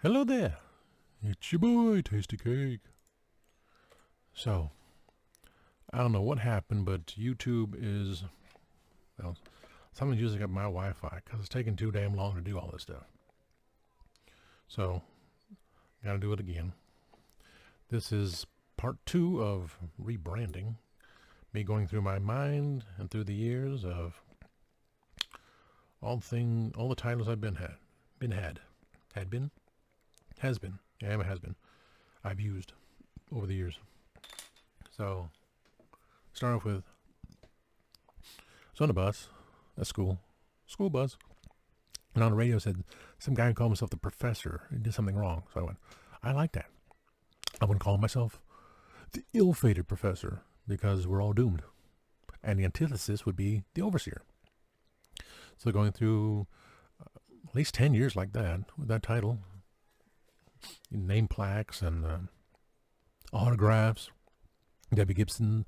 Hello there. It's your boy, Tasty Cake. So, I don't know what happened, but YouTube is, well, something's using up my Wi Fi because it's taking too damn long to do all this stuff. So, gotta do it again. This is part 2 of rebranding. Me going through my mind and through the years of all the titles I've I've used over the years. So, start off with, so on a bus at school bus, and on the radio said some guy called himself the professor. He did something wrong. So I went, I like that. I wouldn't call myself the ill-fated professor because we're all doomed. And the antithesis would be the overseer. So going through at least 10 years like that, with that title, name plaques and autographs, Debbie Gibson,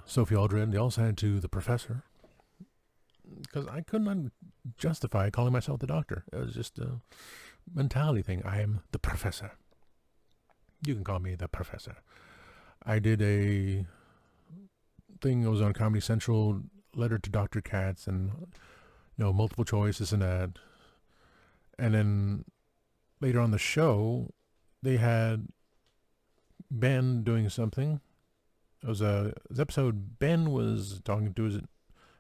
Sophie Aldred, they all signed to the professor. Because I couldn't justify calling myself the doctor. It was just a mentality thing. I am the professor. You can call me the professor. I did a thing that was on Comedy Central, letter to Dr. Katz, and multiple choice, this and that. And then later on the show, they had Ben doing something. It was a episode. Ben was talking to his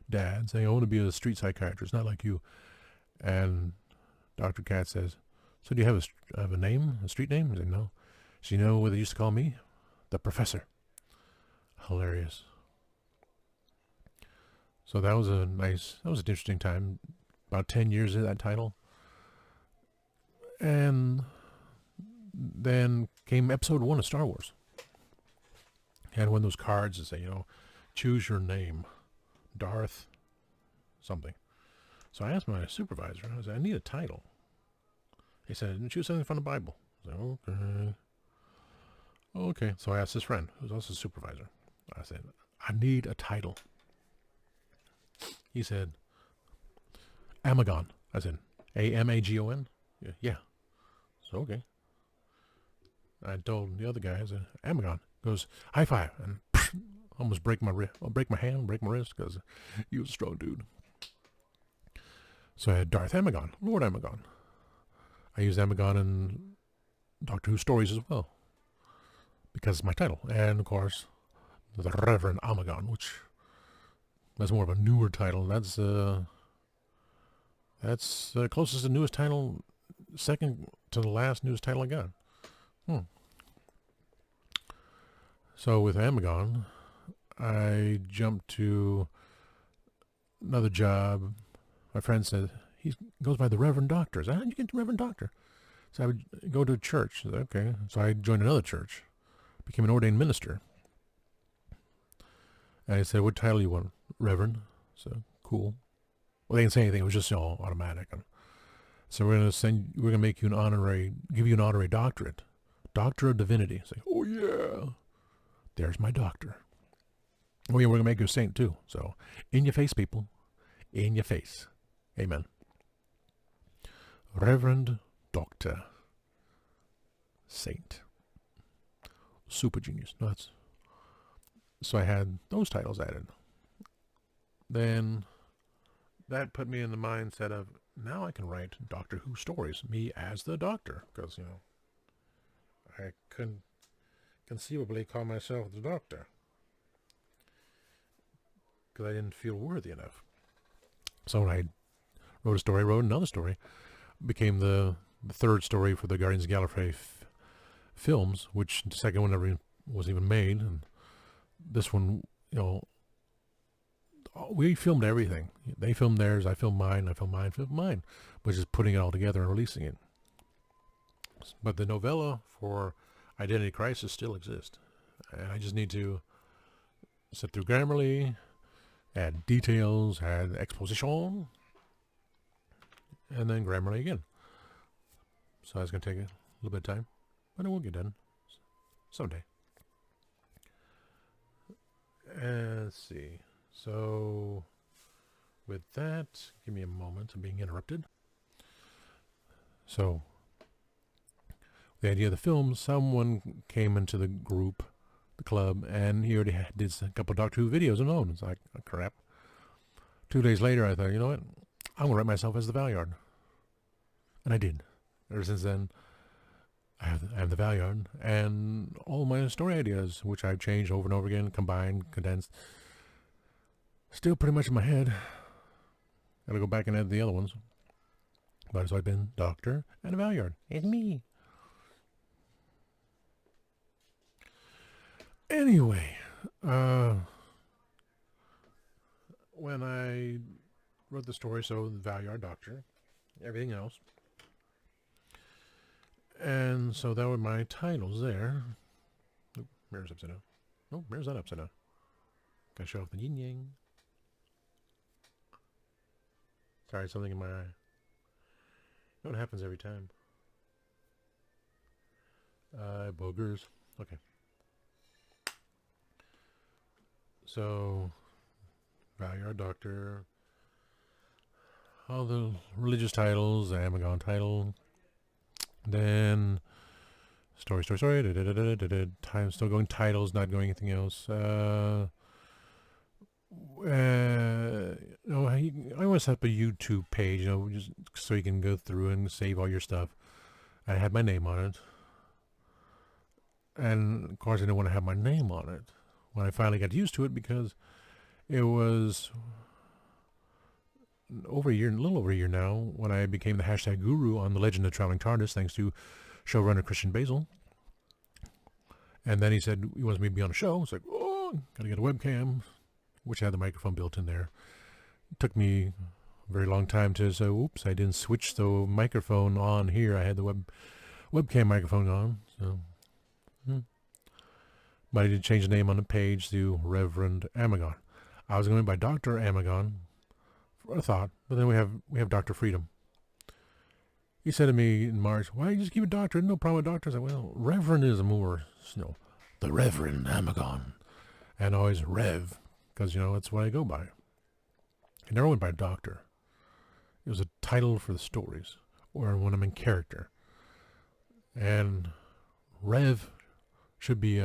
dad, saying, "I want to be a street psychiatrist, not like you." And Dr. Katz says, "So do you have a name, a street name?" He said, "No." So you know what they used to call me? The professor. Hilarious. So that was an interesting time. About 10 years of that title. And then came episode 1 of Star Wars. Had one of those cards that say, choose your name. Darth something. So I asked my supervisor, I said, I need a title. He said, choose something from the Bible. I said, okay. Okay. So I asked his friend, who's also a supervisor. I said, I need a title. He said, Amagon. I said, Amagon? Yeah. So, okay. I told the other guy, I said, Amagon. He goes, high five. And almost break my hand, break my wrist, because he was a strong dude. So I had Darth Amagon, Lord Amagon. I used Amagon in Doctor Who stories as well, because it's my title. And, of course, the Reverend Amagon, which that's more of a newer title. That's closest to newest title, second to the last newest title I got. So with Amagon, I jumped to another job. My friend said, he goes by the Reverend Doctor. I said, how did you get to Reverend Doctor? So I would go to a church. I said, okay. So I joined another church, became an ordained minister. And I said, what title do you want? Reverend. So, cool. Well, they didn't say anything. It was just all automatic. And so we're gonna make you give you an honorary doctorate, Doctor of Divinity. Say, oh yeah, there's my doctor. Oh yeah, we're gonna make you a saint too. So, in your face, people, in your face. Amen. Reverend Doctor Saint. Super genius. No, so I had those titles added. Then that put me in the mindset of, now I can write Doctor Who stories, me as the Doctor, because, I couldn't conceivably call myself the Doctor, because I didn't feel worthy enough. So when I wrote another story, became the third story for the Guardians of the Gallifrey films, which the second one never was even made, and this one, we filmed everything. They filmed theirs, I filmed mine, but just putting it all together and releasing it. But the novella for Identity Crisis still exists. And I just need to sit through Grammarly, add details, add exposition, and then Grammarly again. So that's going to take a little bit of time, but it will get done someday. Let's see. So, with that, give me a moment. I'm being interrupted. So, the idea of the film, someone came into the group, the club, and he already did a couple of Doctor Who videos of his own. It's like, oh, crap. 2 days later, I thought, you know what? I'm going to write myself as the Valyard. And I did. Ever since then, I have the Valyard, and all my story ideas, which I've changed over and over again, combined, condensed, still pretty much in my head. Gotta go back and add the other ones. But it's always been Doctor and a Valyard. It's me. Anyway, when I wrote the story, so the Valyard Doctor, everything else, and so that were my titles there. Oop, mirror's upside down. Oh, mirror's not upside down. Gotta show off the yin yang. Sorry, something in my eye. You know what happens every time? Boogers. Okay. So, Valyard Doctor. All the religious titles, the Amagon title. Then, story. Time still going titles, not going anything else. I always set up a YouTube page, just so you can go through and save all your stuff. I had my name on it. And, of course, I didn't want to have my name on it when I finally got used to it, because it was a little over a year now, when I became the hashtag guru on The Legend of Traveling TARDIS, thanks to showrunner Christian Basil. And then he said he wants me to be on a show. It's like, oh, gotta get a webcam, which had the microphone built in there. It took me a very long time to say, oops, I didn't switch the microphone on here. I had the webcam microphone on. So, But I did change the name on the page to Reverend Amagon. I was going to be by Dr. Amagon, for a thought, but then we have Dr. Freedom. He said to me in March, why don't you just keep it Doctor? No problem with Doctor. I said, well, Reverend is more, the Reverend Amagon. And always Rev, because, that's what I go by. I never went by Doctor. It was a title for the stories, or when I'm in character. And Rev should be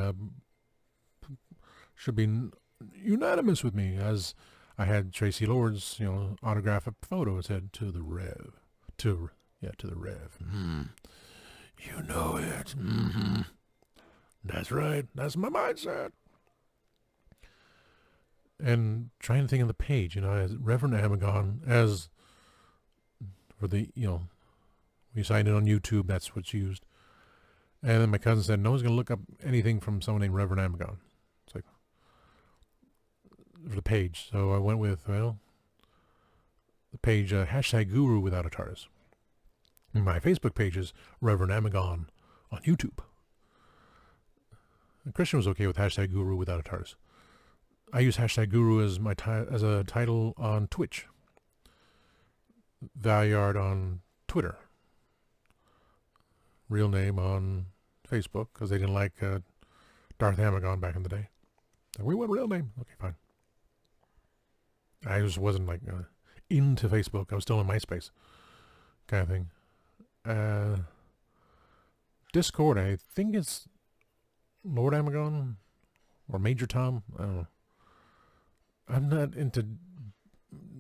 unanimous with me, as I had Tracy Lord's, autograph a photo. It said, to the Rev. To the Rev. You know it. Mm-hmm. That's right. That's my mindset. And trying to think of the page, as Reverend Amagon, as for the, we signed it on YouTube, that's what's used. And then my cousin said, no one's going to look up anything from someone named Reverend Amagon. It's like, for the page. So I went with, the page, hashtag guru without a TARDIS. My Facebook page is Reverend Amagon on YouTube. And Christian was okay with hashtag guru without a TARDIS. I use hashtag guru as as a title on Twitch. Valyard on Twitter. Real name on Facebook, because they didn't like Darth Amagon back in the day. So we want real name. Okay, fine. I just wasn't into Facebook. I was still in MySpace kind of thing. Discord, I think it's Lord Amagon or Major Tom. I don't know. I'm not into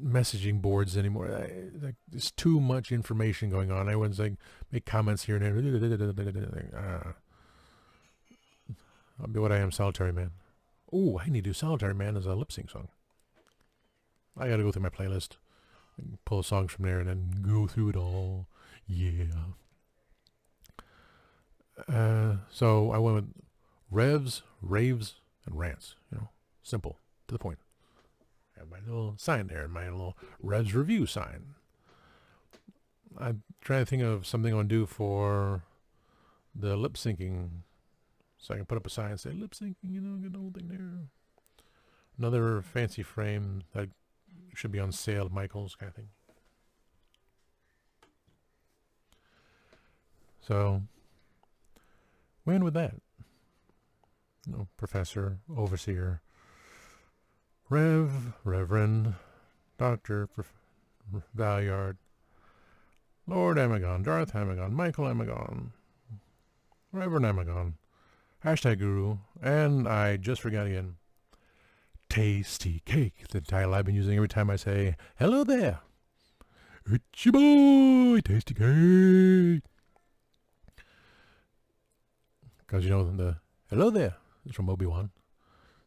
messaging boards anymore. There's too much information going on. Everyone's make comments here and there. I'll be what I am, Solitary Man. Oh, I need to do Solitary Man as a lip sync song. I got to go through my playlist and pull songs from there and then go through it all. Yeah. So I went with revs, raves, and rants. Simple, to the point. I have my little sign there, my little revs review sign. I'm trying to think of something I want to do for the lip syncing, so I can put up a sign and say lip syncing, get the whole thing there. Another fancy frame that should be on sale at Michael's kind of thing. So, went with that. Professor, overseer, Reverend, Doctor, Valyard, Lord Amagon, Darth Amagon, Michael Amagon, Reverend Amagon, hashtag Guru, and I just forgot again, Tasty Cake, the title I've been using every time I say, hello there. It's your boy, Tasty Cake. Because, you know, the hello there is from Obi-Wan.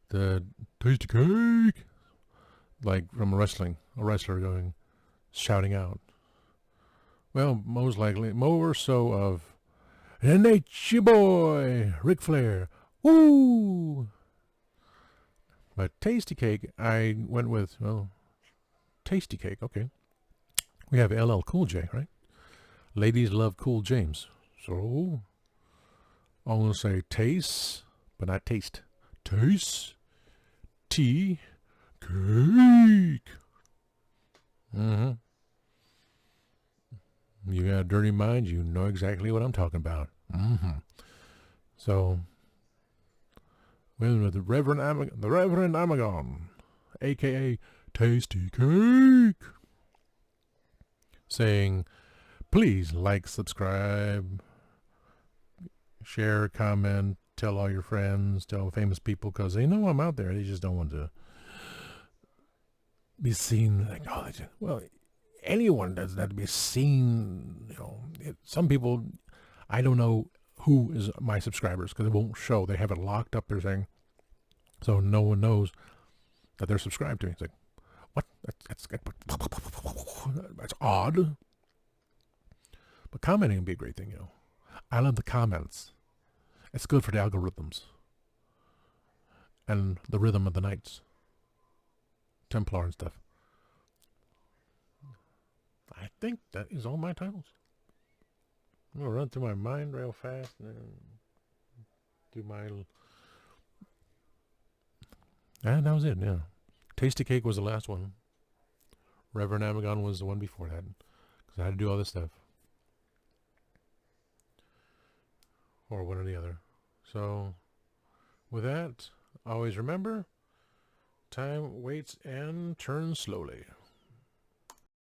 The Tasty Cake, like from a wrestler going, shouting out. Well, most likely, more so of, and it's your boy, Ric Flair. Woo! But Tasty Cake, I went with, well, Tasty Cake, okay. We have LL Cool J, right? Ladies love Cool James. So, I'm going to say taste, but not taste. Taste, tea, cake. Mm-hmm. You got a dirty mind, you know exactly what I'm talking about. Mm-hmm. So, with the Reverend Amagon, a.k.a. Tasty Cake, saying, please like, subscribe, share, comment, tell all your friends, tell famous people, because they know I'm out there. They just don't want to be seen like, oh, well, anyone doesn't have to be seen. You know, some people, I don't know who is my subscribers because it won't show. They have it locked up, they're saying, so no one knows that they're subscribed to me. It's like, what? That's odd. But commenting would be a great thing, you know. I love the comments. It's good for the algorithms and the rhythm of the Knights Templar and stuff. I think that is all my titles. I'm going to run through my mind real fast and then do my... And that was it, yeah. Tasty Cake was the last one. Reverend Amagon was the one before that. Because I had to do all this stuff. Or one or the other. So, with that, always remember, time waits and turns slowly.